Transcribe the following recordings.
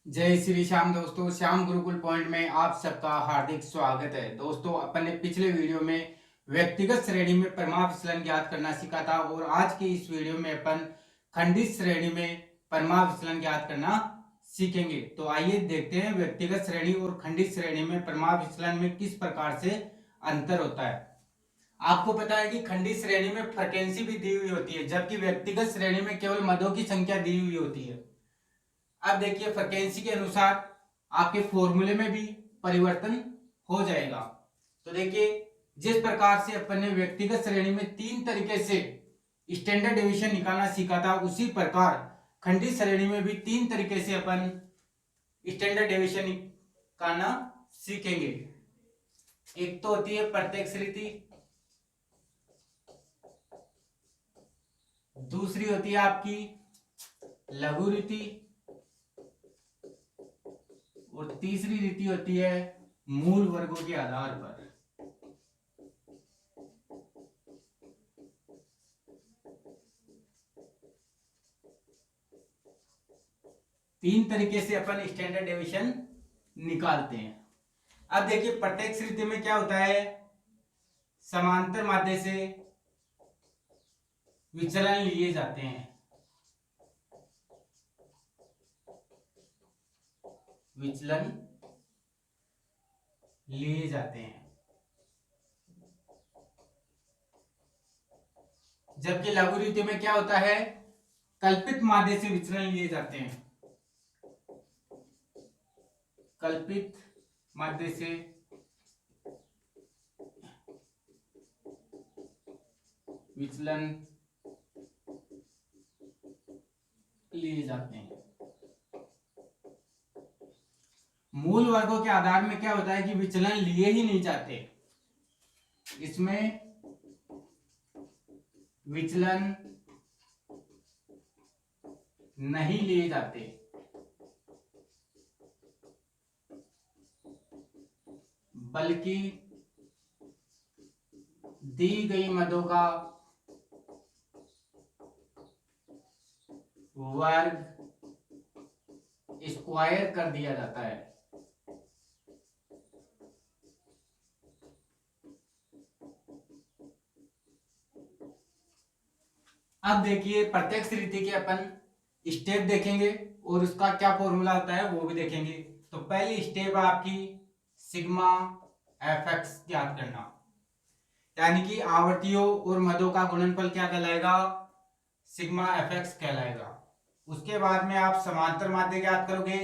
जय श्री श्याम दोस्तों, श्याम गुरुकुल पॉइंट में आप सबका हार्दिक स्वागत है। दोस्तों, अपन ने पिछले वीडियो में व्यक्तिगत श्रेणी में परिमाप विचलन ज्ञात करना सीखा था और आज के इस वीडियो में अपन खंडित श्रेणी में परिमाप विचलन ज्ञात करना सीखेंगे। तो आइए देखते हैं व्यक्तिगत श्रेणी और खंडित श्रेणी में परिमाप विचलन में किस प्रकार से अंतर होता है। आपको पता है कि खंडित श्रेणी में फ्रीक्वेंसी भी दी हुई होती है, जबकि व्यक्तिगत श्रेणी में केवल मदों की संख्या दी हुई होती है। अब देखिए, फ्रीक्वेंसी के अनुसार आपके फॉर्मूले में भी परिवर्तन हो जाएगा। तो देखिए, जिस प्रकार से अपन ने व्यक्तिगत श्रेणी में 3 तरीके से स्टैंडर्ड डेविएशन निकालना सीखा था, उसी प्रकार खंडित श्रेणी में भी 3 तरीके से अपन स्टैंडर्ड डेविएशन निकालना सीखेंगे। एक तो होती है प्रत्यक्ष रीति, दूसरी होती है आपकी लघु रीति और तीसरी रीति होती है मूल वर्गों के आधार पर। तीन तरीके से अपन स्टैंडर्ड डेविएशन निकालते हैं। अब देखिए, प्रत्यक्ष रीति में क्या होता है, समांतर माध्य से विचलन लिए जाते हैं। विचलन लिए जाते हैं, जबकि लघु रीति में क्या होता है, कल्पित माध्य से विचलन लिए जाते हैं। कल्पित माध्य से विचलन लिए जाते हैं। मूल वर्गों के आधार में क्या होता है कि विचलन लिए ही नहीं जाते। इसमें विचलन नहीं लिए जाते, बल्कि दी गई मदों का वर्ग स्क्वायर कर दिया जाता है। अब देखिए, प्रत्यक्ष रीति के अपन स्टेप देखेंगे और उसका क्या फॉर्मूला होता है वो भी देखेंगे। तो पहली स्टेप आपकी सिग्मा एफ एक्स ज्ञात करना, यानी कि आवर्तियों और मदों का गुणनफल क्या कहलाएगा, सिग्मा एफ एक्स कहलाएगा। उसके बाद में आप समांतर माध्य ज्ञात करोगे।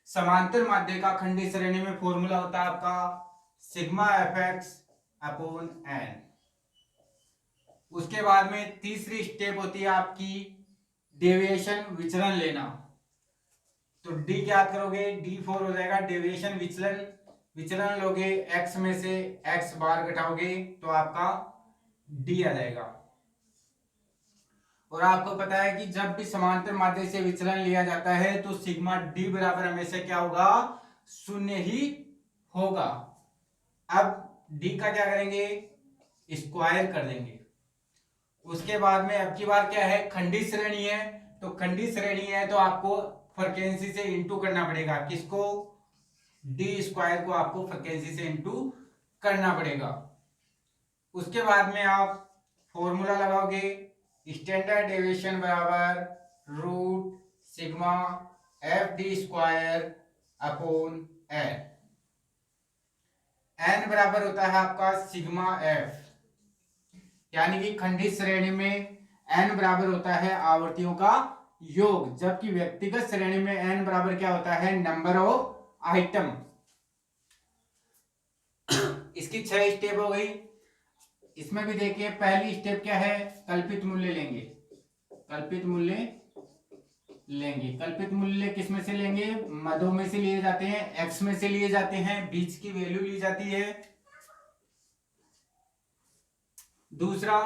समांतर माध्य का खंडित श्रेणी में फॉर्मूला होता है आपका sigma F X upon N. उसके बाद में तीसरी स्टेप होती है आपकी डेविएशन विचलन लेना। तो डी ज्ञात करोगे, D4 हो जाएगा डेविएशन विचलन। विचलन लोगे, x में से x बार घटाओगे तो आपका d आ जाएगा। और आपको पता है कि जब भी समांतर माध्य से विचलन लिया जाता है तो सिग्मा d बराबर हमेशा क्या होगा, 0 ही होगा। अब d का क्या करेंगे, स्क्वायर कर देंगे। उसके बाद में अब की बार क्या है, खंडित श्रेणी है, तो खंडित श्रेणी है तो आपको फ्रीक्वेंसी से इंटू करना पड़ेगा। किसको, डी स्क्वायर को आपको फ्रीक्वेंसी से इंटू करना पड़ेगा। उसके बाद में आप फॉर्मूला लगाओगे, स्टैंडर्ड डेविएशन बराबर root sigma F D square upon N. N बराबर होता है आपका सिग्मा एफ, यानी कि खंडित श्रेणी में एन बराबर होता है आवर्तियों का योग, जबकि व्यक्तिगत श्रेणी में एन बराबर क्या होता है, नंबर ऑफ आइटम। इसकी 6 स्टेप हो गई। इसमें भी देखिए, पहली स्टेप क्या है, कल्पित मूल्य लेंगे। कल्पित मूल्य लेंगे, कल्पित मूल्य किस में से लेंगे, मदों में से लिए जाते हैं, एक्स में से लिए जाते हैं, बीच की वैल्यू ली जाती है। दूसरा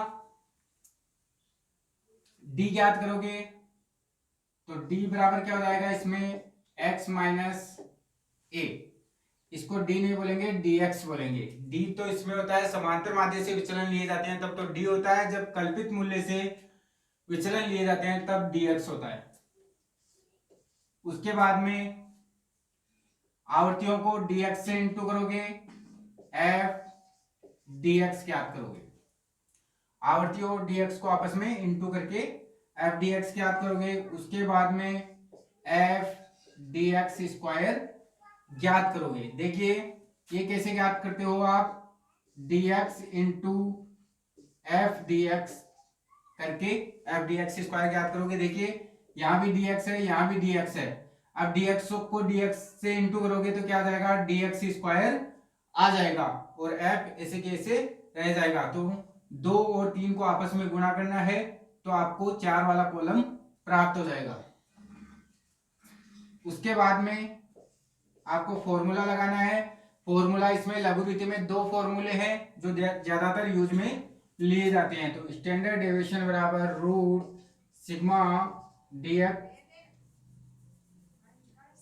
डी ज्ञात करोगे तो डी बराबर क्या हो जाएगा, इसमें x माइनस ए, इसको डी नहीं बोलेंगे, dx बोलेंगे। डी तो इसमें होता है समांतर माध्य से विचलन लिए जाते हैं तब तो डी होता है, जब कल्पित मूल्य से विचलन लिए जाते हैं तब dx होता है। उसके बाद में आवर्तियों को dx से इंटू करोगे, f dx ज्ञात करोगे। आवर्तियों और dx को आपस में इंटू करके f dx ज्ञात करोगे। उसके बाद में f dx स्क्वायर ज्ञात करोगे। देखिए ये कैसे ज्ञात करते हो आप, dx इंटू f dx करके f dx स्क्वायर ज्ञात करोगे। देखिए यहाँ भी dx है, यहाँ भी dx है। अब dx को dx से इंटू करोगे तो क्या आ जाएगा, dx स्क्वायर आ जाएगा और f ऐसे कैसे रह जाएगा। तो 2 और 3 को आपस में गुणा करना है तो आपको 4 वाला कॉलम प्राप्त हो जाएगा। उसके बाद में आपको फॉर्मूला लगाना है। फॉर्मूला इसमें लघुरीति में 2 फॉर्मूले हैं जो ज्यादातर यूज में लिए जाते हैं। तो स्टैंडर्ड डेविएशन बराबर root sigma dx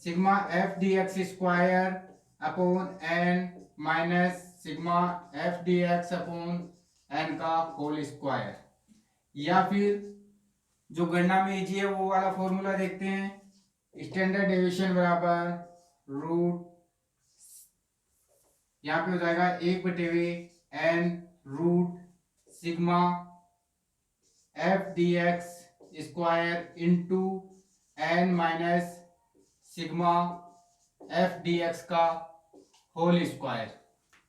sigma f dx square upon n minus sigma f dx upon n का होल स्क्वायर, या फिर जो गणना में इजी है वो वाला फॉर्मूला देखते हैं। स्टैंडर्ड डेविएशन बराबर रूट, यहाँ पे हो जाएगा 1/n root sigma f dx square into n minus sigma f dx का होल स्क्वायर।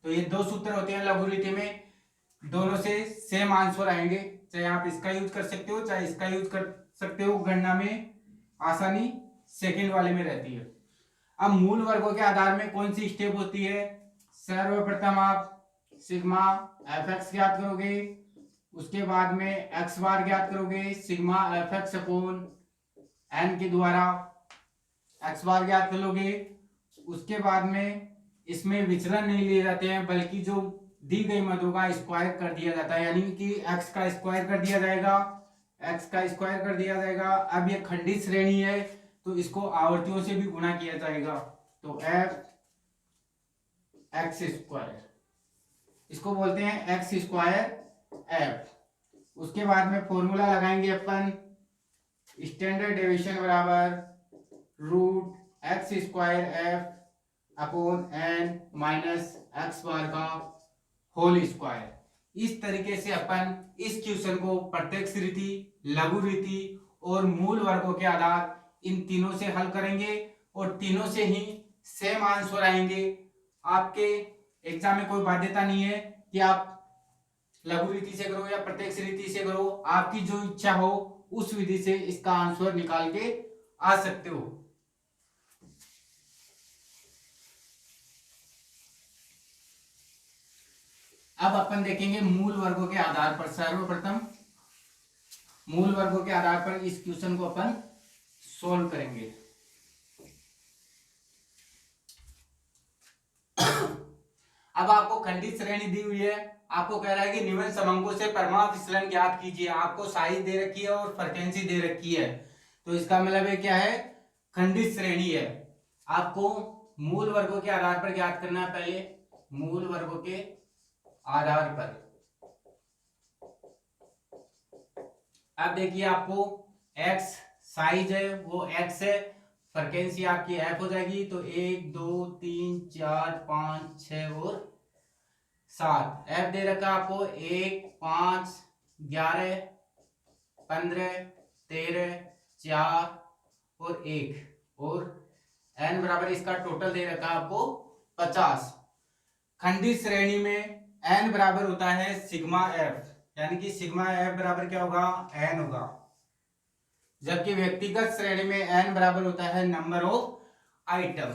तो ये 2 सूत्र होते हैं लघुरीति में, दोनों से सेम आंसर आएंगे। चाहे आप इसका यूज कर सकते हो चाहे इसका यूज कर सकते हो, गणना में आसानी सेकंड वाले में रहती है। अब मूल वर्गों के आधार में कौन सी स्टेप होती है, सर्वप्रथम आप सिग्मा fx ज्ञात करोगे, उसके बाद में x बार ज्ञात करोगे सिग्मा fx अपॉन n के द्वारा x बार ज्ञात करोगे। उसके बाद में इसमें विचलन नहीं लिए जाते हैं बल्कि जो दी गई मदों का स्क्वायर कर दिया जाता है, यानी कि x का स्क्वायर कर दिया जाएगा, x का स्क्वायर कर दिया जाएगा। अब ये खंडित श्रेणी है तो इसको आवर्तियों से भी गुणा किया जाएगा, तो f x स्क्वायर, इसको बोलते हैं x स्क्वायर f। उसके बाद में फॉर्मूला लगाएंगे अपन, स्टैंडर्ड डेविएशन बराबर root x square f upon n minus x bar का होल स्क्वायर। इस तरीके से अपन इस क्वेश्चन को प्रत्यक्ष रीति, लघु रीति और मूल वर्गों के आधार इन तीनों से हल करेंगे और तीनों से ही सेम आंसर आएंगे। आपके एग्जाम में कोई बाध्यता नहीं है कि आप लघु रीति से करो या प्रत्यक्ष रीति से करो, आपकी जो इच्छा हो उस विधि से इसका आंसर निकाल के आ सकते हो। अब अपन देखेंगे मूल वर्गों के आधार पर, सर्वप्रथम मूल वर्गों के आधार पर इस क्वेश्चन को अपन सोल्व करेंगे। अब आपको खंडित श्रेणी दी हुई है, आपको कह रहा है कि निम्न समंकों से परिमाप विचलन ज्ञात कीजिए। आपको साइज दे रखी है और फ्रीक्वेंसी दे रखी है, तो इसका मतलब है क्या है, खंडित श्रेणी है। आपको मूल वर्गों के आधार पर ज्ञात करना है। पहले मूल वर्गों के आधार पर अब देखिए आपको x साइज है वो x है, फ्रीक्वेंसी आपकी f हो जाएगी, तो 1 2 3 4 5 6 और 7। f दे रखा आपको 1 5 11 15 13 4 और 1 और n बराबर इसका टोटल दे रखा आपको 50। खंडित श्रेणी में n बराबर होता है सिग्मा f, यानी कि सिग्मा f बराबर क्या होगा, n होगा। जबकि व्यक्तिगत श्रेणी में n बराबर होता है नंबर ऑफ आइटम।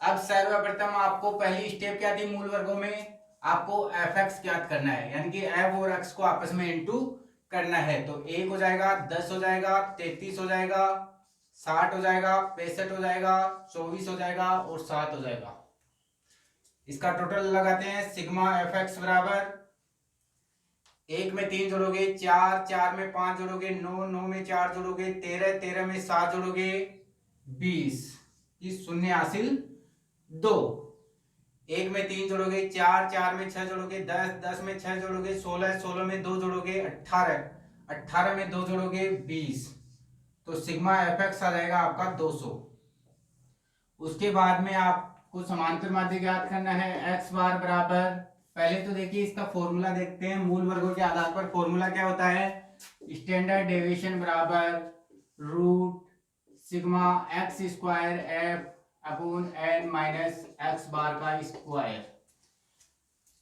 अब सर्वप्रथम आपको पहली स्टेप क्या थी मूल वर्गों में, आपको fx ज्ञात करना है, यानी कि f और x को आपस में इंटू करना है। तो 1 हो जाएगा, 10 हो जाएगा, 33 हो जाएगा, 60 हो जाएगा, 65 हो जाएगा, 24 हो जाएगा और 7 हो जाएगा। इसका टोटल लगाते हैं, सिग्मा fx बराबर 1 में 3 जोड़ोगे 4, 4 में 5 जोड़ोगे 9, 9 में 4 जोड़ोगे 13, 13 में 7 जोड़ोगे 20, इस शून्य हासिल 2। 1 में 3 जोड़ोगे 4, 4 में 6 जोड़ोगे 10, 10 में 6 जोड़ोगे 16, 16 में 2 जोड़ोगे 18, 18 में 2 जोड़ोगे 20, तो सिग्मा fx आ जाएगा आपका 200। उसके बाद में आपको समांतर माध्य ज्ञात करना है। x बार बराबर, पहले तो देखिए इसका फॉर्मूला देखते हैं। मूल वर्गों के आधार पर फॉर्मूला क्या होता है, स्टैंडर्ड डेविएशन बराबर root sigma X square F upon N minus X bar का स्क्वायर।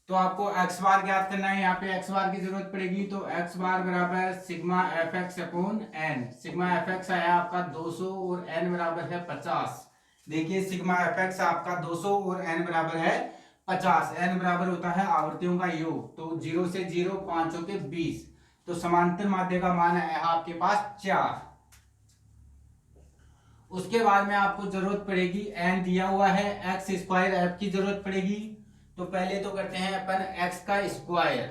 तो आपको x बार ज्ञात करना है, यहाँ पे x बार की जरूरत पड़ेगी। तो x बार बराबर sigma F X upon N. Sigma F X आया आपका 200 और n बराबर है 50। देखिए सिग्मा एफ एक्स आपका 200 और n बराबर है 50। n बराबर होता है आवृत्तियों का योग, तो 0 से 0 5 के 20। तो समांतर माध्य का मान है आपके पास 4। उसके बाद में आपको जरूरत पड़ेगी, n दिया हुआ है, एक्स स्क्वायर एफ की जरूरत पड़ेगी। तो पहले तो करते हैं अपन x का स्क्वायर।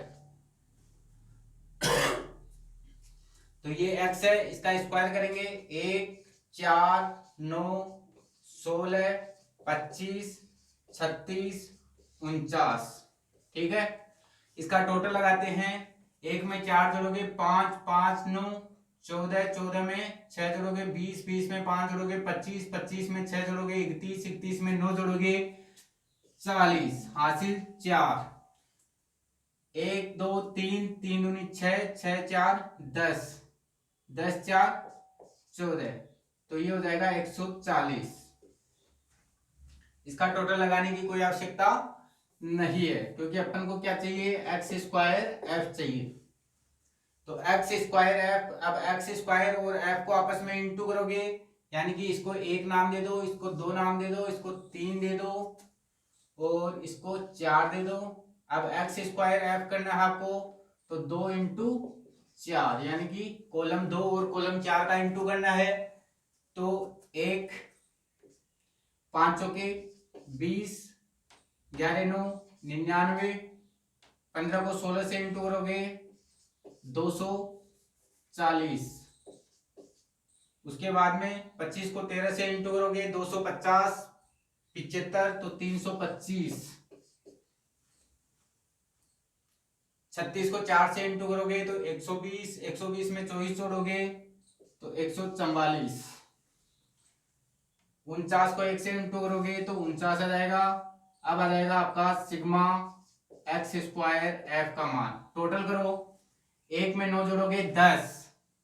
तो ये x है, इसका स्क्वायर करेंगे 1 4 9 16 25 36 49। ठीक है, इसका टोटल लगाते हैं। एक में 4 जोड़ोगे 5 5 9 14, 14 में 6 जोड़ोगे 20, 20 में 5 जोड़ोगे 25, 25 में 6 जोड़ोगे 31, 31 में 9 जोड़ोगे 40। हासिल 4। 1 2 3 3 दूनी 6, 6 4 10, 10 4 14। तो ये हो जाएगा 140। इसका टोटल लगाने की कोई आवश्यकता नहीं है, क्योंकि अपन को क्या चाहिए, एक्स स्क्वायर एफ चाहिए। तो एक्स स्क्वायर एफ, अब एक्स स्क्वायर और एफ को आपस में इंटू करोगे, यानी कि इसको 1 नाम दे दो, इसको 2 नाम दे दो, इसको 3 दे दो और इसको 4 दे दो। अब एक्स स्क्वायर एफ करना है आपको, तो 2 इंटू 4, यानी कि कॉलम 2 और कॉलम 4 का इंटू करना है। तो 1 5 के 20, 11 9 99, 15 को 16 से इंटू करोगे 240। उसके बाद में 25 को 13 से इंटू करोगे 250, 75 तो 325। 36 को 4 से इंटू करोगे तो 120, 120 में 24 जोड़ोगे तो 144। 49 को 1 से इंटू करोगे तो 49 आ जाएगा। अब आ जाएगा आपका सिग्मा एक्स स्क्वायर एफ का मान। टोटल करो, 1 में 9 जोड़ोगे 10,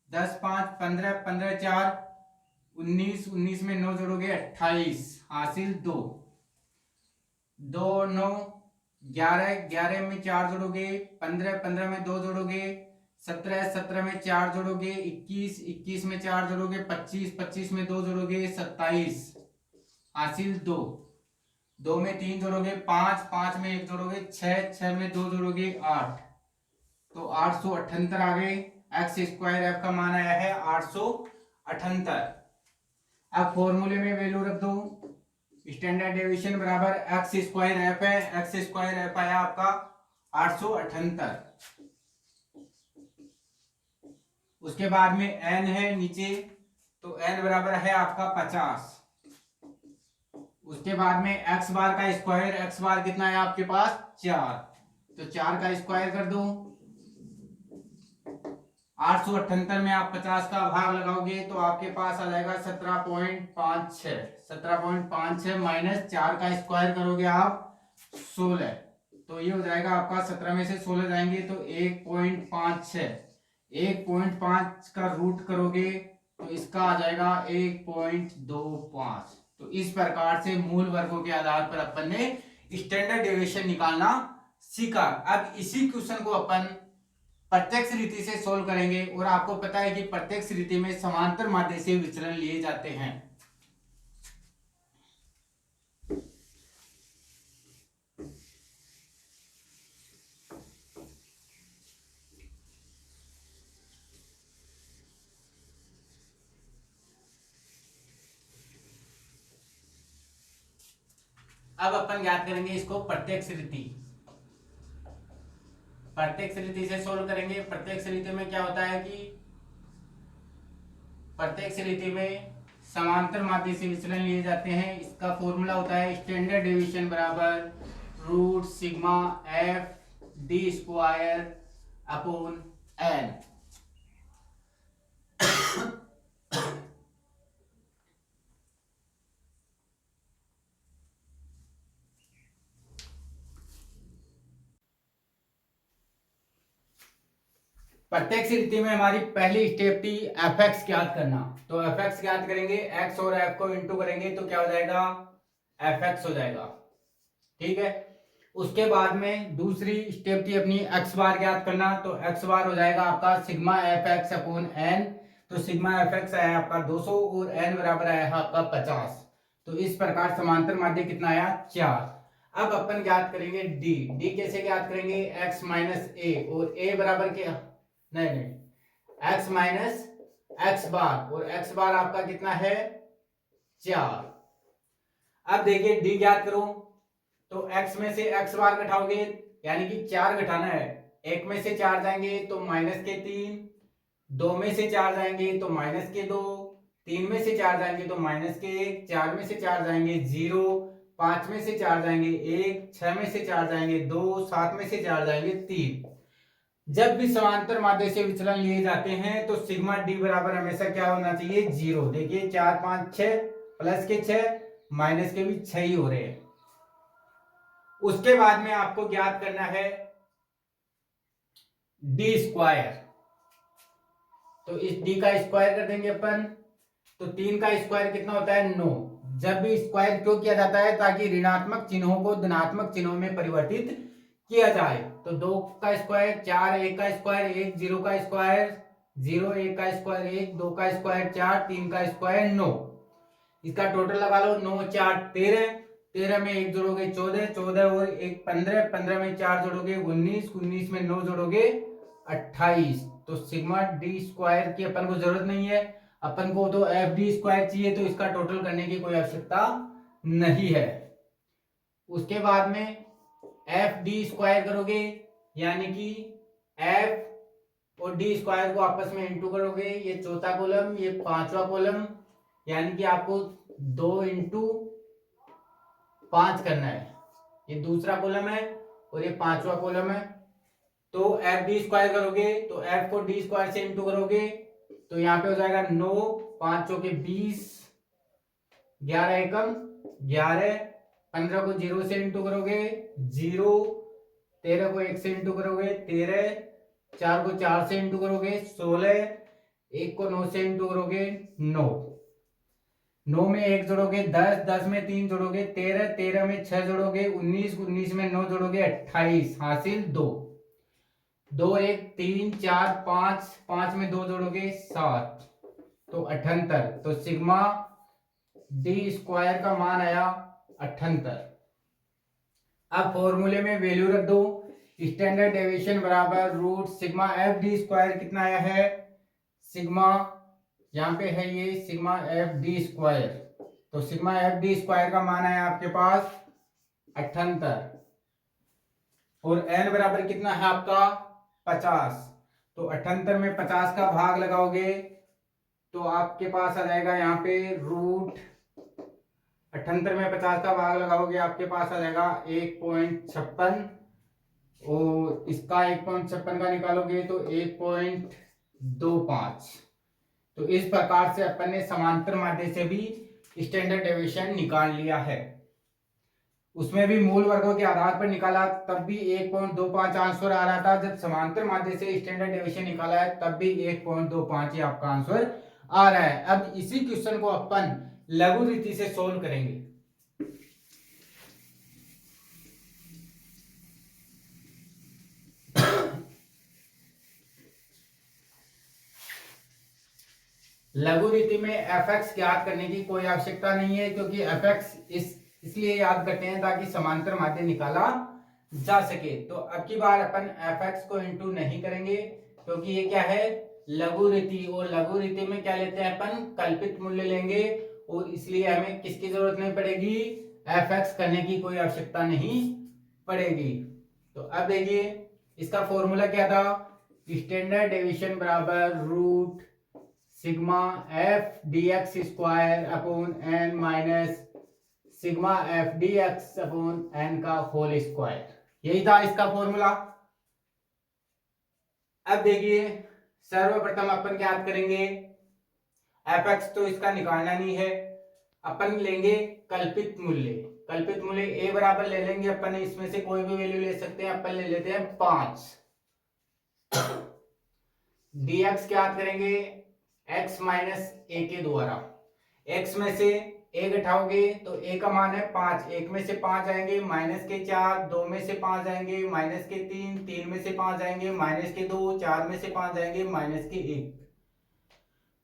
10 5 15, 15 4 19, 19 में 9 जोड़ोगे 28। हासिल 2, 2 9 11, 11 में 4 जोड़ोगे 15, 15 में 2 जोड़ोगे 17, 17 में 4 जोड़ोगे 21, 21 में 4 जोड़ोगे 25, 25 में 2 जोड़ोगे 27। हासिल 2, 2 में 3 जोड़ोगे 5, 5 में 1 जोड़ोगे 6, 6 में 2 जोड़ोगे 8। तो 878 आ गए। एक्स स्क्वायर एफ का मान आया है 878। अब फॉर्मूले में वैल्यू रख दो, स्टैंडर्ड डेविएशन बराबर एक्स स्क्वायर एफ है, एक्स स्क्वायर एफ आया आपका 878। उसके बाद में एन है नीचे, तो एन बराबर है आपका 50। उसके बाद में एक्स बार का स्क्वायर, एक्स बार कितना है आपके पास 4, तो 4 का स्क्वायर कर दो। 878 में आप 50 का भाग लगाओगे तो आपके पास आ जाएगा 17.56। 17.56 माइनस 4 का स्क्वायर करोगे आप 16, तो ये हो जाएगा आपका 17 में से 16 जाएंगे तो 1.56। 1.5 का रूट करोगे तो इसका आ जाएगा 1.25। तो इस प्रकार से मूल वर्गों के आधार पर अपन ने स्टैंडर्ड डेविएशन निकालना सीखा। अब इसी क्वेश्चन को अपन प्रत्यक्ष रीति से सोल्व करेंगे, और आपको पता है कि प्रत्यक्ष रीति में समांतर माध्य से विचलन लिए जाते हैं। अब अपन ज्ञात करेंगे इसको प्रत्यक्ष रीति। प्रत्यक्ष रीति से सोल्व करेंगे। प्रत्यक्ष रीति में क्या होता है कि प्रत्यक्ष रीति में समांतर माध्य से विचलन लिए जाते हैं। इसका फॉर्मूला होता है स्टैंडर्ड डेविएशन बराबर root sigma F D square upon N. प्रत्येक स्थिति में हमारी पहली स्टेप थी एफ एक्स ज्ञात करना। तो एफ एक्स ज्ञात करेंगे, एक्स और एफ को इंटू करेंगे तो क्या हो जाएगा, एफ एक्स हो जाएगा। ठीक है, उसके बाद में दूसरी स्टेप थी अपनी एक्स बार ज्ञात करना। तो एक्स बार हो जाएगा आपका sigma F X upon N. तो सिग्मा एफ एक्स आया आपका 200 और एन बराबर आया आपका 50। तो इस प्रकार समांतर माध्य कितना आया, 4। अब अपन ज्ञात करेंगे डी। डी कैसे ज्ञात करेंगे, एक्स माइनस ए, और ए बराबर क्या, नहीं, एक्स माइनस एक्स बार, और एक्स बार आपका कितना है, 4। अब देखिए डी ज्ञात करो, तो x में से x बार घटाओगे, यानी कि 4 घटाना है। 1 में से 4 जाएंगे तो माइनस के 3, 2 में से 4 जाएंगे तो माइनस के 2, 3 में से 4 जाएंगे तो माइनस के 1, 4 में से 4 जाएंगे 0, 5 में से 4 जाएंगे 1, 6 में से 4 जाएंगे 2, 7 में से 4 जाएंगे 3। जब भी समांतर माध्य से विचलन लिए जाते हैं तो सिग्मा डी बराबर हमेशा क्या होना चाहिए, 0। देखिए 4 5 6 प्लस के 6 माइनस के भी 6 ही हो रहे हैं। उसके बाद में आपको ज्ञात करना है डी स्क्वायर। तो इस डी का स्क्वायर कर देंगे अपन। तो 3 का स्क्वायर कितना होता है, 9। जब भी स्क्वायर क्यों किया जाता है, ताकि ऋणात्मक चिन्हों को धनात्मक चिन्हों में परिवर्तित किया जाए। तो 2 का स्क्वायर 4, 1 का स्क्वायर 1, 0 का स्क्वायर 0, 1 का स्क्वायर 1, 2 का स्क्वायर 4, 3 का स्क्वायर 9। इसका टोटल लगा लो, 9 4 13, 13 में 1 जोड़ोगे 14, 14 और 1 15, 15 में 4 जोड़ोगे 19, 19 में 9 जोड़ोगे 28। तो सिग्मा डी स्क्वायर की अपन को जरूरत नहीं है, अपन को तो एफ डी स्क्वायर चाहिए, तो इसका टोटल करने की कोई आवश्यकता नहीं है। उसके बाद में एफ डी स्क्वायर करोगे, यानी कि एफ और डी स्क्वायर को आपस में इंटू करोगे। ये चौथा कॉलम, ये पांचवा कॉलम, यानी कि आपको 2 इंटू 5 करना है। ये दूसरा कॉलम है और ये पांचवा कॉलम है। तो एफ डी स्क्वायर करोगे तो एफ को डी स्क्वायर से इंटू करोगे तो यहाँ पे हो जाएगा 9, 5 चौके 20, 11 एकम 11, 15 को 0 से इंटू करोगे 0, 13 को 1 से इंटू करोगे 13, 4 को 4 से इंटू करोगे 16, 1 को 9 से इंटू करोगे 9, 9 में 1 जोड़ोगे 10, 10 में 3 जोड़ोगे 13, 13 में 6 जोड़ोगे 19, 19 में 9 जोड़ोगे 28, हासिल 2, 2 1 3 4 5, 5 में 2 जोड़ोगे 7, तो 78। तो सिग्मा डी स्क्वायर का मान आया 78। अब फॉर्मूले में वैल्यू रख दो, स्टैंडर्ड डेविएशन बराबर root sigma F D square कितना आया है, सिग्मा यहाँ पे है ये सिग्मा एफ डी स्क्वायर। तो सिग्मा एफ डी स्क्वायर का मान है आपके पास 78 और एन बराबर कितना है आपका 50। तो 78 में 50 का भाग लगाओगे तो आपके पास आ जाएगा यहाँ पे रूट 78 में 50 का भाग लगाओगे आपके पास आ जाएगा 1.56 और इसका 1.56 का निकालोगे तो 1.25। तो इस प्रकार से अपन ने समांतर माध्य से भी स्टैंडर्ड डेविएशन निकाल लिया है। उसमें भी मूल वर्गों के आधार पर निकाला तब भी 1.25 आंसर आ रहा था। जब समांतर माध्य से स्टैंडर्ड डेविएशन निकाला है तब भी 1.25 ही आपका आंसर आ रहा है। अब इसी क्वेश्चन को अपन लघु रीति से सोल्व करेंगे। लघु रीति में एफ एक्स ज्ञात करने की कोई आवश्यकता नहीं है, क्योंकि एफ एक्स इसलिए याद करते हैं ताकि समांतर माध्य निकाला जा सके। तो अब की बार अपन एफ एक्स को इंटू नहीं करेंगे, क्योंकि ये क्या है लघु रीति, और लघु रीति में क्या लेते हैं अपन कल्पित मूल्य लेंगे, और इसलिए हमें किसकी जरूरत नहीं पड़ेगी, एफ एक्स करने की कोई आवश्यकता नहीं पड़ेगी। तो अब देखिए इसका फॉर्मूला क्या था, स्टैंडर्ड डेविएशन बराबर root sigma F D X square upon N minus sigma F D X upon N का होल स्क्वायर, यही था इसका फॉर्मूला। अब देखिए सर्वप्रथम अपन क्या याद करेंगे, एफ एक्स तो इसका निकालना नहीं है, अपन लेंगे कल्पित मूल्य। कल्पित मूल्य ए बराबर ले लेंगे अपन, इसमें से कोई भी वैल्यू ले सकते हैं, अपन ले लेते हैं 5। dx क्या करेंगे x माइनस ए के द्वारा। x में से ए घटाओगे तो ए का मान है 5, एक में से 5 आएंगे माइनस के 4, 2 में से 5 आएंगे माइनस के 3, 3 में से 5 आएंगे माइनस के 2, 4 में से 5 आएंगे माइनस के 1,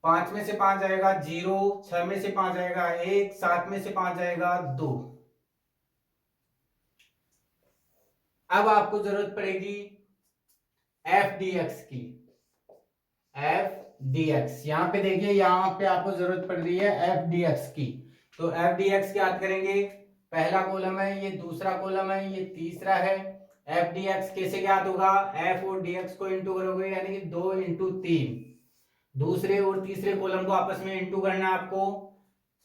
5 में से 5 आएगा 0, 6 में से 5 आएगा 1, 7 में से 5 आएगा 2। अब आपको जरूरत पड़ेगी एफ डी एक्स की। एफ डी एक्स यहां पे देखिए, यहां पे आपको जरूरत पड़ रही है एफ डी एक्स की। तो एफ डी एक्स याद करेंगे, पहला कॉलम है, ये दूसरा कॉलम है, ये तीसरा है। एफ डी एक्स कैसे ज्ञात होगा, एफ और डी एक्स को इंटू करोगे यानी कि 2 इंटू 3, दूसरे और तीसरे कॉलम को आपस में इंटू करना है आपको।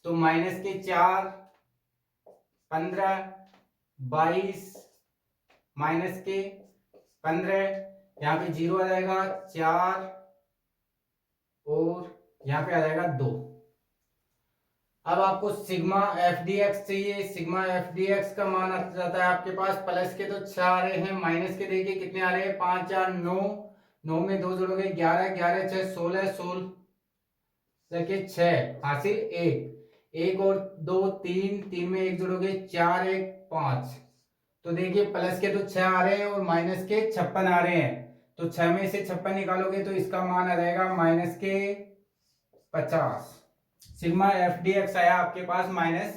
तो माइनस के 4, 15, 22 माइनस के 15, यहाँ पे 0 आ जाएगा 4 और यहाँ पे आ जाएगा 2। अब आपको सिग्मा एफ डी एक्स चाहिए। सिग्मा एफ डी एक्स का मान आ जाता है आपके पास, प्लस के तो 6 आ रहे हैं, माइनस के देखिए कितने आ रहे हैं 5 4 9, 9 में 2 जोड़ोगे 11, 11 6 16, 16 देखिए 6 हासिल 1, 1 और 2 3, 3 में 1 जोड़ोगे 4 1 5। तो देखिए प्लस के तो 6 आ रहे हैं और माइनस के 56 आ रहे हैं। तो 6 में से 56 निकालोगे तो इसका मान आ जाएगा माइनस के 50। सिग्मा एफ डी एक्स आया आपके पास माइनस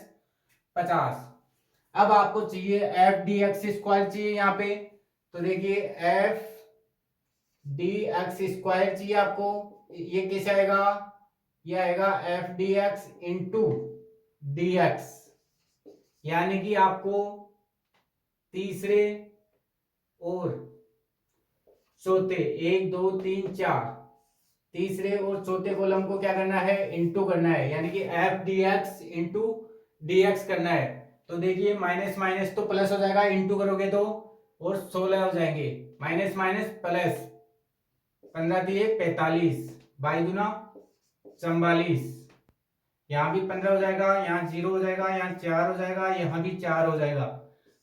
50। अब आपको चाहिए एफ डी एक्स स्क्वायर चाहिए यहाँ पे। तो देखिए एफ डी एक्स स्क्वायर चाहिए आपको। ये कैसे आएगा, ये आएगा F D x into D x, यानी कि आपको तीसरे और चौथे 1 2 3 4 तीसरे और चौथे कॉलम को क्या करना है, इंटू करना है, यानी कि F D x into D x करना है। तो देखिए माइनस माइनस तो प्लस हो जाएगा, इंटू करोगे तो और 16 हो जाएंगे, माइनस माइनस प्लस, 15 दिए 45, 22 दूना 44, यहाँ भी 15 हो जाएगा, यहाँ 0 हो जाएगा, यहाँ 4 हो जाएगा, यहाँ भी 4 हो जाएगा।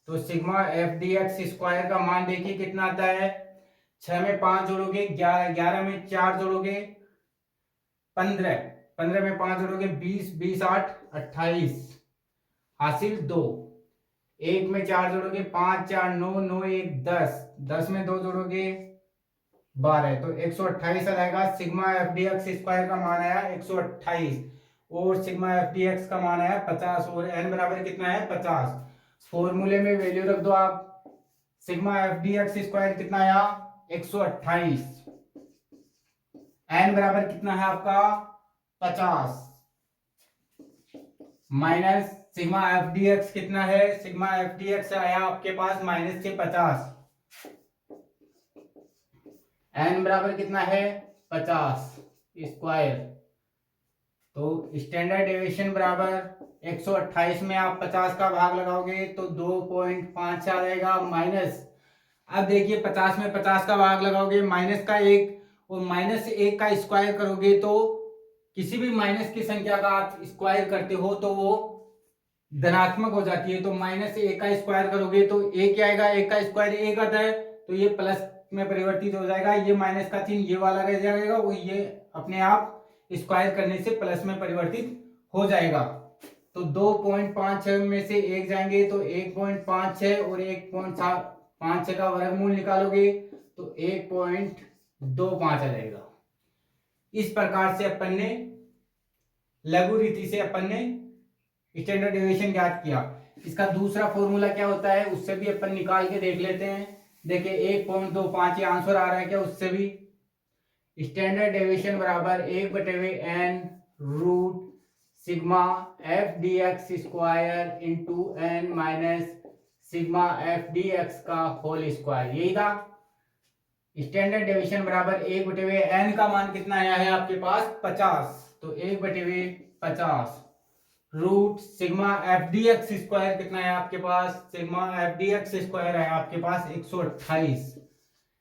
तो sigma F D X square का मान देखिए कितना आता है, 6 में 5 जोड़ोगे 11, 11 में 4 जोड़ोगे 15, 15 में 5 जोड़ोगे 20, 20 8 28 हासिल 2, 1 में 4 जोड़ोगे 5 4 9, 9 1 10, 10 में 2 जोड़ोगे 12, तो 128 आ जाएगा। Sigma F D X square का मान आया 128 और सिग्मा एफ डी एक्स का मान आया 50 और एन बराबर कितना है 50। फॉर्मूले में वैल्यू रख दो आप, sigma F D X square कितना आया 128, एन बराबर कितना है आपका 50, minus sigma F D x कितना है, सिग्मा एफ डी एक्स आया आपके पास माइनस के 50, एन बराबर कितना है 50 स्क्वायर। तो स्टैंडर्ड डेविएशन बराबर 128 में आप 50 का भाग लगाओगे तो 2.5 आ जाएगा माइनस। अब देखिए 50 में 50 का भाग लगाओगे माइनस का 1 और माइनस 1 का स्क्वायर करोगे, तो किसी भी माइनस की संख्या का आप स्क्वायर करते हो तो वो धनात्मक हो जाती है। तो माइनस 1 का स्क्वायर करोगे तो 1 क्या आएगा, 1 का स्क्वायर 1 आता है, तो ये प्लस में परिवर्तित हो जाएगा, ये माइनस का चिन्ह ये वाला रह जाएगा, वो ये अपने आप स्क्वायर करने से प्लस में परिवर्तित हो जाएगा। तो 2.56 में से 1 जाएंगे तो 1.56 और 1.56 का वर्गमूल निकालोगे तो 1.25 आ जाएगा। इस प्रकार से अपन ने लघु रीति से अपन ने स्टैंडर्ड डेविएशन ज्ञात किया। इसका दूसरा फॉर्मूला क्या होता है उससे भी अपन निकाल के देख लेते हैं। देखिए 1.25 ये आंसर आ रहा है क्या, उससे भी स्टैंडर्ड डेविएशन बराबर 1/n root sigma F D X square into N minus sigma F D X का होल स्क्वायर, यही था। स्टैंडर्ड डेविएशन बराबर 1/n का मान कितना आया है आपके पास 50, तो 1/50 root sigma F D X square कितना है आपके पास, sigma F D X square है आपके पास 128,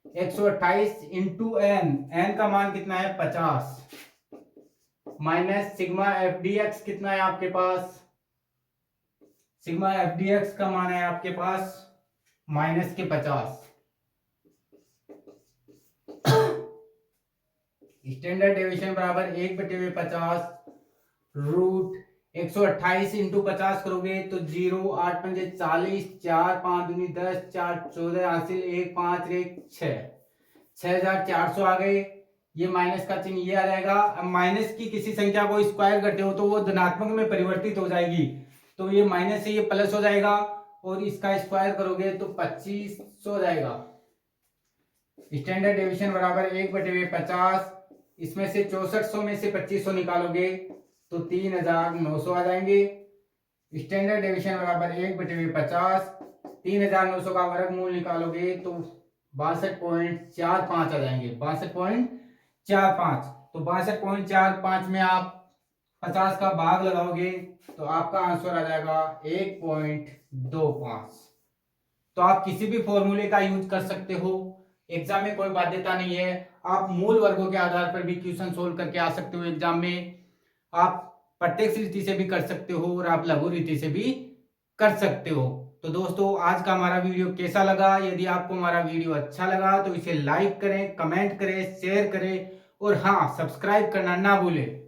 128 इंटू एन, एन का मान कितना है 50 minus sigma F D x कितना है आपके पास, सिग्मा एफ डी एक्स का मान है आपके पास माइनस के 50। स्टैंडर्ड डेविएशन बराबर 1/50 रूट 128 इंटू 50 करोगे तो 0, 8 पंजे 40, 4 5 दूनी 10, 4 14 हासिल 1 5 1 6, 6400 आ गए। ये माइनस का चिन्ह ये आ जाएगा। अब माइनस की किसी संख्या को स्क्वायर करते हो तो वो धनात्मक में परिवर्तित हो जाएगी, तो ये माइनस से ये प्लस हो जाएगा और इसका स्क्वायर करोगे तो 2500 हो जाएगा। स्टैंडर्ड डेविएशन बराबर 1/50, इसमें से 6400 में से 2500 निकालोगे तो 3900 आ जाएंगे। स्टैंडर्ड डेविएशन बराबर 1/50, 3900 का वर्गमूल निकालोगे तो 62.45 आ जाएंगे। 62.45, तो 62.45 में आप 50 का भाग लगाओगे तो आपका आंसर आ जाएगा 1.25। तो आप किसी भी फॉर्मूले का यूज कर सकते हो, एग्जाम में कोई बाध्यता नहीं है। आप मूल वर्गों के आधार पर भी क्वेश्चन सोल्व करके आ सकते हो एग्जाम में। आप प्रत्यक्ष रीति से भी कर सकते हो और आप लघु रीति से भी कर सकते हो। तो दोस्तों आज का हमारा वीडियो कैसा लगा? यदि आपको हमारा वीडियो अच्छा लगा तो इसे लाइक करें, कमेंट करें, शेयर करें और हाँ, सब्सक्राइब करना ना भूलें।